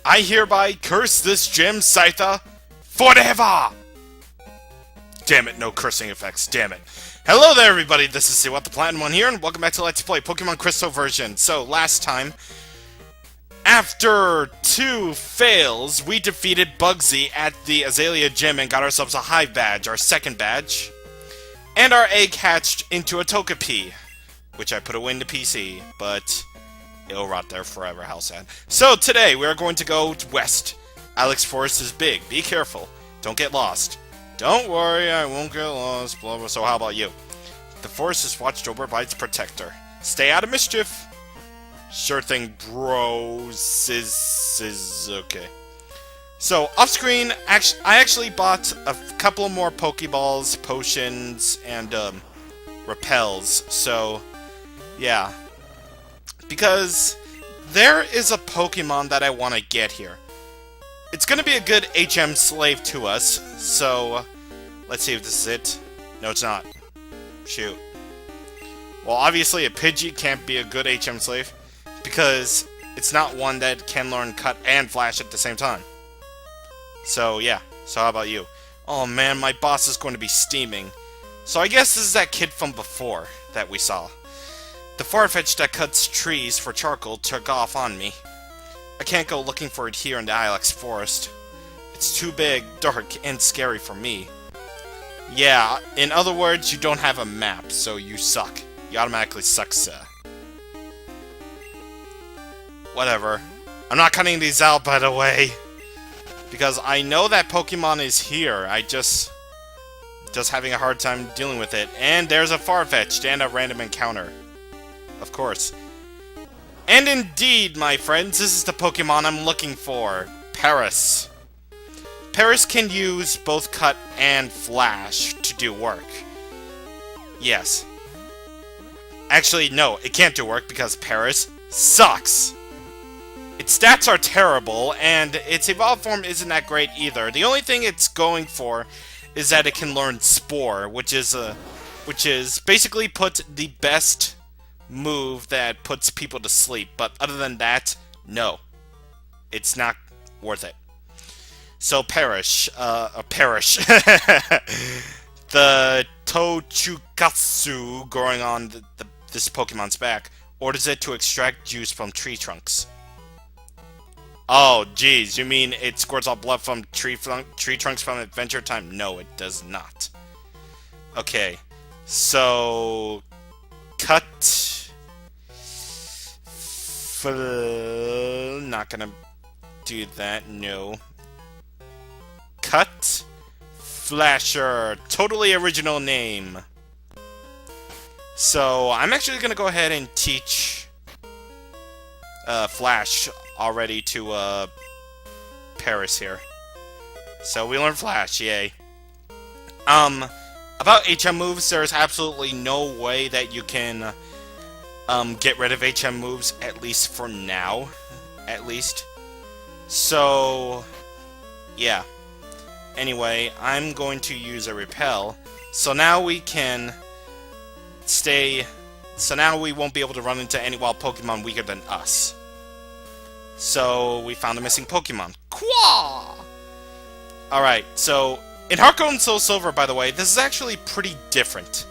I hereby curse this gym, Scyther, forever! Damn it, no cursing effects, damn it. Hello there, everybody, this is What the Platinum One here, and welcome back to Let's Play Pokemon Crystal version. So, last time, after 2 fails, we defeated Bugsy at the Azalea Gym and got ourselves a Hive badge, our second badge. And our egg hatched into a Togepi, which I put away in the PC, but it'll rot there forever, how sad. So today, we are going to go west. Ilex Forest is big, be careful, don't get lost. Don't worry, I won't get lost, blah blah, so how about you? The forest is watched over by its protector. Stay out of mischief! Sure thing, bros, is okay. So, off-screen, I actually bought a couple more Pokeballs, potions, and, repels, so, yeah. Because there is a Pokemon that I want to get here. It's going to be a good HM slave to us, so, let's see if this is it. No, it's not. Shoot. Well, obviously a Pidgey can't be a good HM slave, because it's not one that can learn Cut and Flash at the same time. So, yeah. So, how about you? Oh, man, my boss is going to be steaming. So, I guess this is that kid from before that we saw. The Farfetch'd that cuts trees for charcoal took off on me. I can't go looking for it here in the Ilex Forest. It's too big, dark, and scary for me. Yeah, in other words, you don't have a map, so you suck. You automatically suck, sir. Whatever. I'm not cutting these out, by the way. Because I know that Pokemon is here, I just having a hard time dealing with it. And there's a Farfetch'd and a random encounter. Of course. And indeed, my friends, this is the Pokemon I'm looking for. Paris. Paris can use both Cut and Flash to do work. Yes. Actually, no, it can't do work because Paris sucks. Its stats are terrible, and its evolved form isn't that great either. The only thing it's going for is that it can learn Spore, which is basically put the best move that puts people to sleep. But other than that, no, it's not worth it. So perish, the Tochukatsu growing on this Pokemon's back orders it to extract juice from tree trunks. Oh, geez, you mean it squirts all blood from tree trunks from Adventure Time? No, it does not. Okay, so Cut. Not gonna do that. No. Cut. Flasher. Totally original name. So I'm actually gonna go ahead and teach Flash already to Paris here. So we learn Flash, yay. About HM moves, there's absolutely no way that you can get rid of HM moves, at least for now, at least. So yeah. Anyway, I'm going to use a repel, so now we can stay. So now we won't be able to run into any wild Pokemon weaker than us. So, we found a missing Pokemon. Quah! Alright, so, in Heart Gold and Soul Silver, by the way, this is actually pretty different.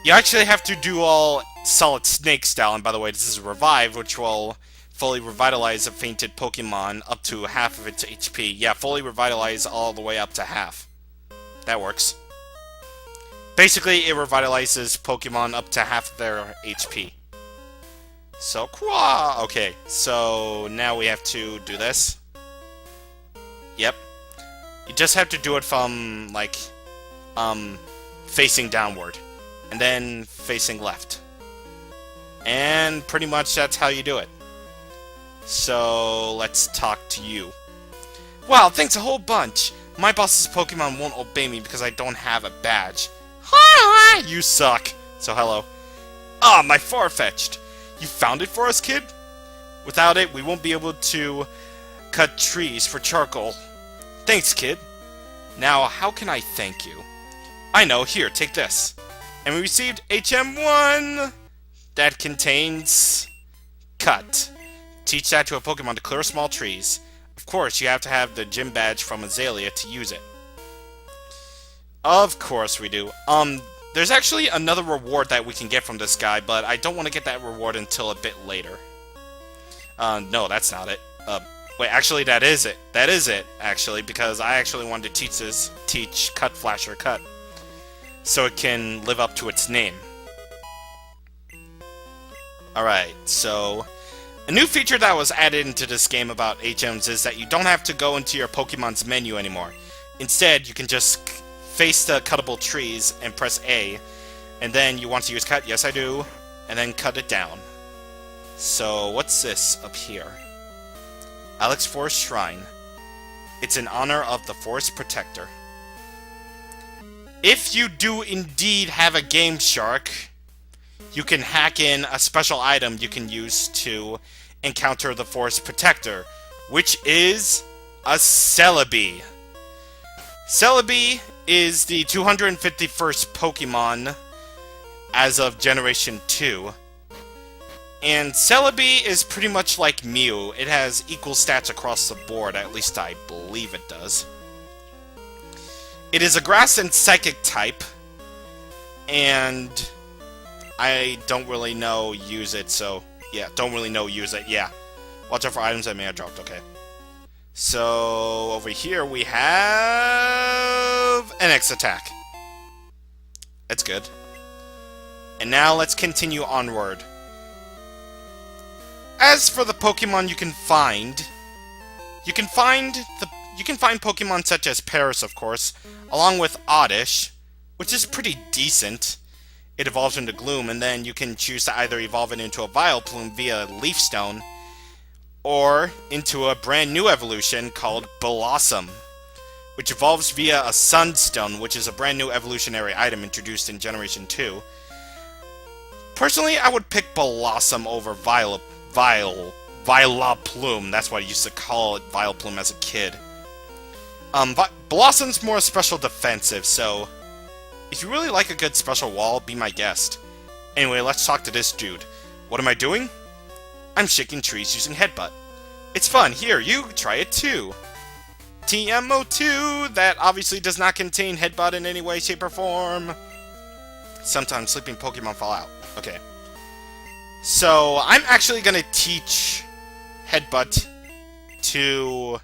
You actually have to do all Solid Snake style, and by the way, this is Revive, which will fully revitalize a fainted Pokemon up to half of its HP. Yeah, fully revitalize all the way up to half. That works. Basically, it revitalizes Pokemon up to half of their HP. So, quah! Okay, so now we have to do this. Yep. You just have to do it from, like, facing downward. And then facing left. And pretty much that's how you do it. So, let's talk to you. Wow, thanks a whole bunch! My boss's Pokemon won't obey me because I don't have a badge. Ha! You suck! So, hello. Ah, my Farfetch'd! You found it for us, kid? Without it, we won't be able to cut trees for charcoal. Thanks, kid. Now, how can I thank you? I know, here, take this. And we received HM1! That contains Cut. Teach that to a Pokemon to clear small trees. Of course, you have to have the gym badge from Azalea to use it. Of course we do. There's actually another reward that we can get from this guy, but I don't want to get that reward until a bit later. No, that's not it. Wait, actually, that is it. That is it, actually, because I actually wanted to teach Cut Flasher Cut, so it can live up to its name. Alright, so a new feature that was added into this game about HMs is that you don't have to go into your Pokemon's menu anymore. Instead, you can just face the cuttable trees and press A, and then you want to use cut, yes I do, and then cut it down. So, what's this up here? Ilex Forest Shrine. It's in honor of the Forest Protector. If you do indeed have a Game Shark, you can hack in a special item you can use to encounter the Forest Protector, which is a Celebi. Celebi is the 251st Pokemon as of Generation 2. And Celebi is pretty much like Mew. It has equal stats across the board, at least I believe it does. It is a Grass and Psychic type, and I don't really know use it, so yeah, don't really know use it, yeah. Watch out for items that may have dropped, okay. So, over here we have an X attack. That's good. And now let's continue onward. As for the Pokemon you can find Pokemon such as Paris, of course, along with Oddish, which is pretty decent. It evolves into Gloom, and then you can choose to either evolve it into a Vileplume via Leaf Stone, or into a brand new evolution called Blossom, which evolves via a Sunstone, which is a brand new evolutionary item introduced in Generation 2. Personally, I would pick Blossom over Vileplume. That's what I used to call it, Vileplume, as a kid. Blossom's more special defensive, so if you really like a good special wall, be my guest. Anyway, let's talk to this dude. What am I doing? I'm shaking trees using Headbutt. It's fun. Here, you try it too. TMO2! That obviously does not contain Headbutt in any way, shape, or form. Sometimes sleeping Pokemon fall out. Okay. So, I'm actually gonna teach Headbutt to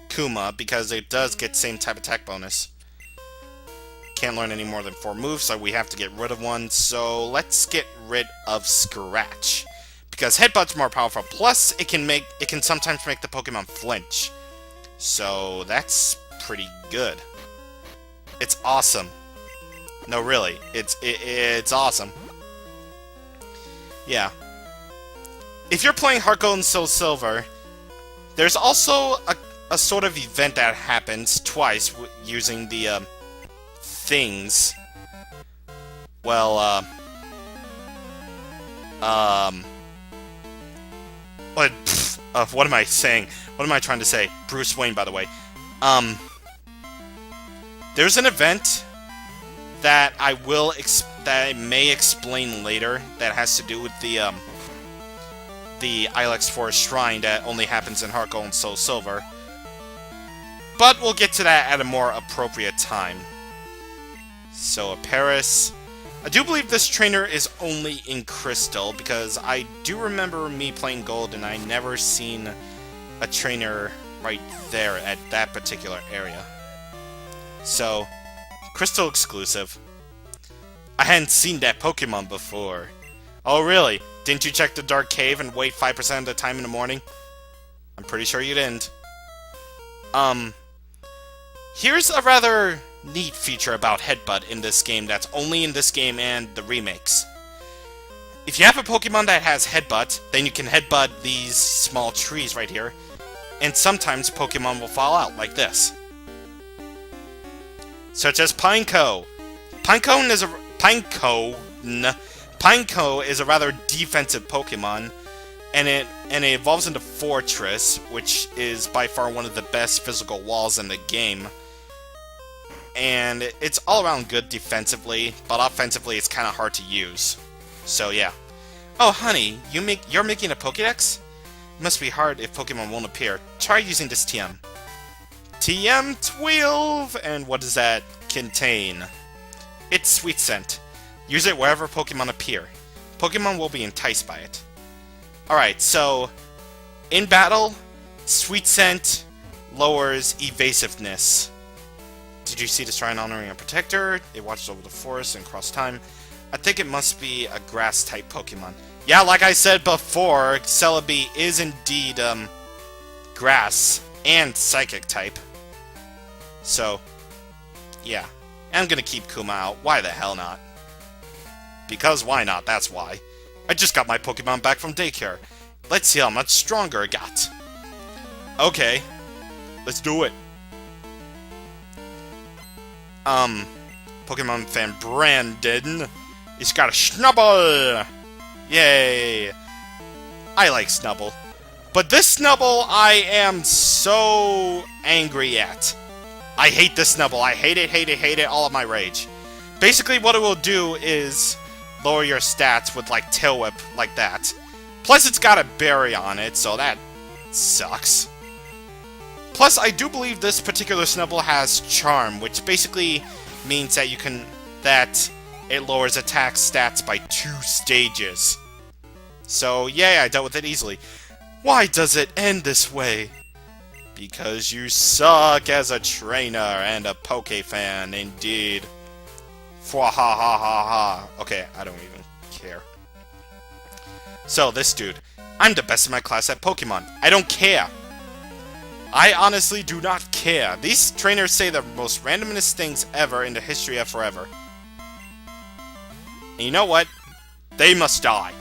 Kuma, because it does get same type attack bonus. Can't learn any more than 4 moves, so we have to get rid of one. So let's get rid of Scratch, because Headbutt's more powerful. Plus, it can sometimes make the Pokemon flinch. So that's pretty good. It's awesome. No, really, it's awesome. Yeah. If you're playing Heart Gold and Soul Silver, there's also a sort of event that happens twice using the things. Well, what am I saying? What am I trying to say? Bruce Wayne, by the way. There's an event that I may explain later that has to do with the Ilex Forest Shrine that only happens in Heart Gold and Soul Silver. But we'll get to that at a more appropriate time. So, Paris. I do believe this trainer is only in Crystal, because I do remember me playing Gold and I never seen a trainer right there at that particular area. So, Crystal exclusive. I hadn't seen that Pokemon before. Oh really? Didn't you check the Dark Cave and wait 5% of the time in the morning? I'm pretty sure you didn't. Here's a rather neat feature about Headbutt in this game that's only in this game and the remakes. If you have a Pokemon that has Headbutt, then you can Headbutt these small trees right here, and sometimes Pokemon will fall out like this. Such as Pineco. Pineco is a rather defensive Pokemon, and it evolves into Fortress, which is by far one of the best physical walls in the game. And it's all around good defensively, but offensively it's kind of hard to use. So yeah. Oh honey, you're making a Pokédex? Must be hard if Pokemon won't appear. Try using this TM. TM12! And what does that contain? It's Sweet Scent. Use it wherever Pokemon appear. Pokemon will be enticed by it. Alright, so in battle, Sweet Scent lowers evasiveness. Did you see the shrine honoring a protector? It watches over the forest and across time. I think it must be a grass-type Pokemon. Yeah, like I said before, Celebi is indeed, grass and psychic type. So, yeah. I'm gonna keep Kuma out. Why the hell not? Because why not, that's why. I just got my Pokemon back from daycare. Let's see how much stronger it got. Okay. Let's do it. Pokemon fan Brandon. He's got a Snubble! Yay! I like Snubble. But this Snubble I am so angry at. I hate this Snubble. I hate it, all of my rage. Basically what it will do is lower your stats with like Tail Whip like that. Plus it's got a berry on it, so that sucks. Plus I do believe this particular Snubble has Charm, which basically means that it lowers attack stats by 2 stages. So, yeah, I dealt with it easily. Why does it end this way? Because you suck as a trainer and a Poke fan, indeed. Fwa ha ha ha ha. Okay, I don't even care. So, this dude. I'm the best in my class at Pokemon. I don't care. I honestly do not care. These trainers say the most randomest things ever in the history of forever. And you know what? They must die.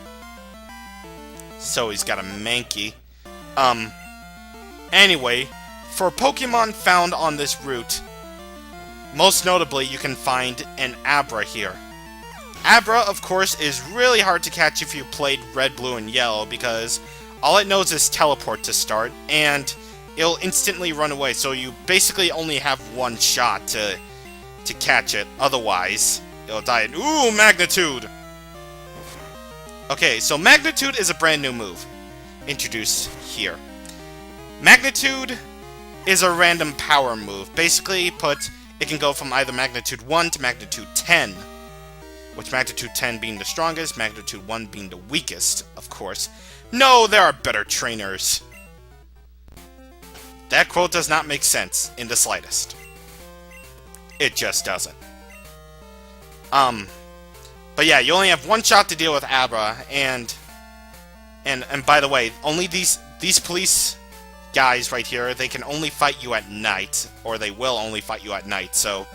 So he's got a Mankey. Anyway, for Pokemon found on this route, most notably you can find an Abra here. Abra, of course, is really hard to catch if you played Red, Blue, and Yellow, because all it knows is Teleport to start, and it'll instantly run away, so you basically only have one shot to catch it. Otherwise, it'll die. Ooh, Magnitude! Okay, so Magnitude is a brand new move introduced here. Magnitude is a random power move. Basically put, it can go from either Magnitude 1 to Magnitude 10. Which Magnitude 10 being the strongest, Magnitude 1 being the weakest, of course. No, there are better trainers. That quote does not make sense in the slightest. It just doesn't. But yeah, you only have one shot to deal with Abra, and by the way, only these police guys right here, they can only fight you at night, or they will only fight you at night, so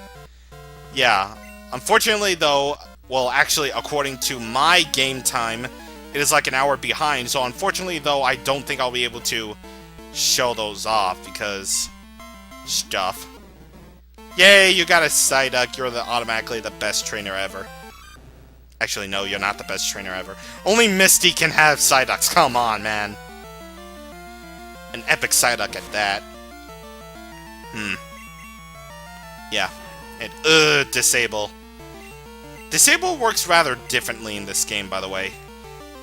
yeah. Unfortunately though, well actually according to my game time, it is like an hour behind, so unfortunately though, I don't think I'll be able to show those off, because stuff. Yay, you got a Psyduck, you're automatically the best trainer ever. Actually, no, you're not the best trainer ever. Only Misty can have Psyducks, come on, man. An epic Psyduck at that. Yeah. And, Disable. Disable works rather differently in this game, by the way.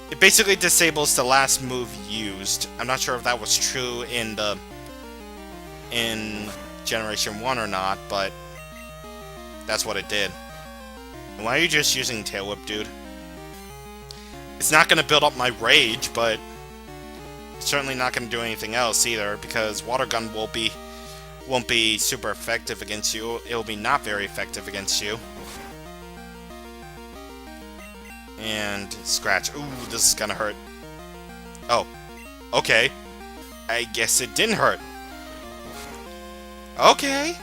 It basically disables the last move used. I'm not sure if that was true in Generation 1 or not, but that's what it did. And why are you just using Tail Whip, dude? It's not gonna build up my rage, but it's certainly not gonna do anything else either, because Water Gun won't be super effective against you. It'll be not very effective against you. And Scratch. Ooh, this is gonna hurt. Oh. Okay. I guess it didn't hurt. Okay.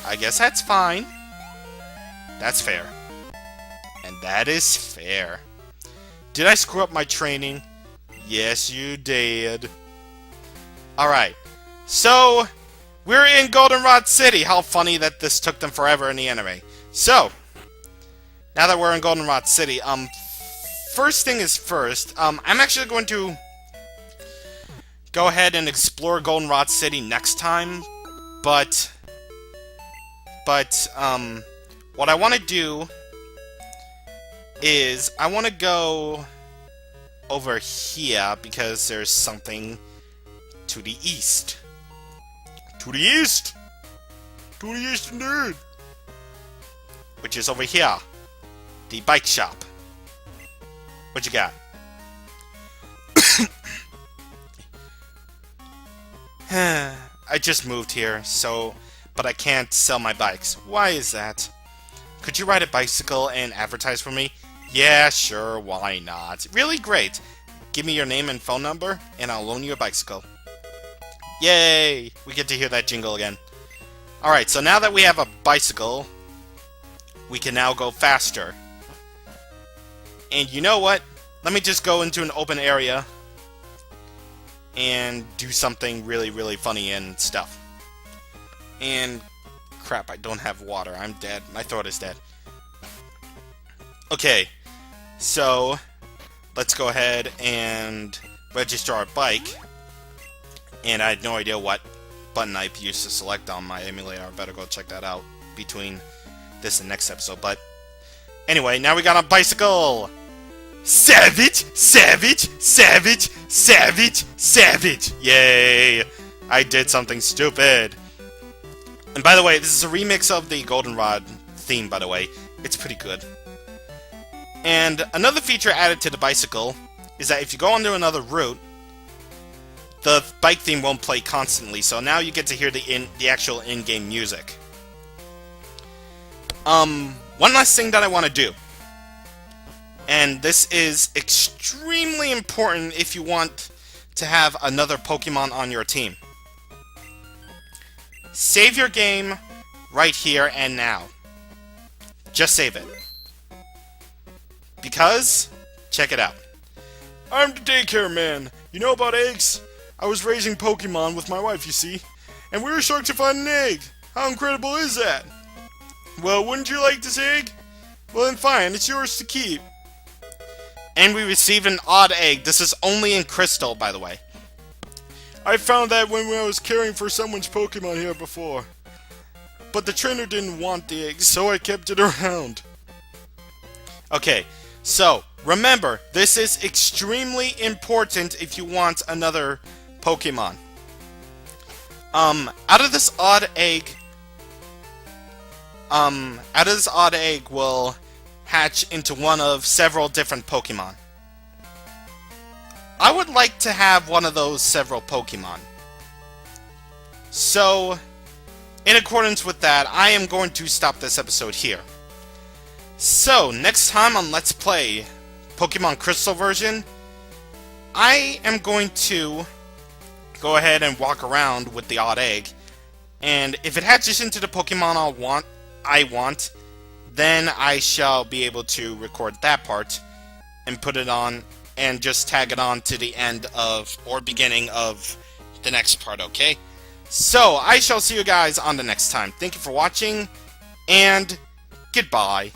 I guess that's fine. That's fair. And that is fair. Did I screw up my training? Yes, you did. Alright. So, we're in Goldenrod City. How funny that this took them forever in the anime. So, now that we're in Goldenrod City, first thing is first, I'm actually going to go ahead and explore Goldenrod City next time, but what I want to do is, I want to go over here because there's something to the east. To the east! To the east indeed! Which is over here. The bike shop. What you got? I just moved here, but I can't sell my bikes. Why is that? Could you ride a bicycle and advertise for me? Yeah, sure, why not? Really great. Give me your name and phone number, and I'll loan you a bicycle. Yay! We get to hear that jingle again. Alright, so now that we have a bicycle, we can now go faster. And you know what? Let me just go into an open area and do something really, really funny and stuff. And crap, I don't have water. I'm dead. My throat is dead. Okay, so let's go ahead and register our bike. And I had no idea what button I used to select on my emulator. I better go check that out between this and next episode. But anyway, now we got a bicycle! Savage! Savage! Savage! Savage! Savage! Yay! I did something stupid. And by the way, this is a remix of the Goldenrod theme, by the way. It's pretty good. And another feature added to the bicycle is that if you go onto another route, the bike theme won't play constantly, so now you get to hear the actual in-game music. One last thing that I want to do. And this is extremely important if you want to have another Pokemon on your team. Save your game right here and now. Just save it. Because, check it out. I'm the daycare man. You know about eggs? I was raising Pokemon with my wife, you see. And we were shocked to find an egg. How incredible is that? Well, wouldn't you like this egg? Well then fine, it's yours to keep. And we received an odd egg. This is only in Crystal, by the way. I found that when I was caring for someone's Pokemon here before. But the trainer didn't want the egg, so I kept it around. Okay, so, remember, this is extremely important if you want another Pokemon. Out of this odd egg will hatch into one of several different Pokemon. I would like to have one of those several Pokemon. So, in accordance with that, I am going to stop this episode here. So, next time on Let's Play Pokemon Crystal version, I am going to go ahead and walk around with the odd egg, and if it hatches into the Pokemon I want, then I shall be able to record that part and put it on and just tag it on to the end of or beginning of the next part, okay? So, I shall see you guys on the next time. Thank you for watching, and goodbye.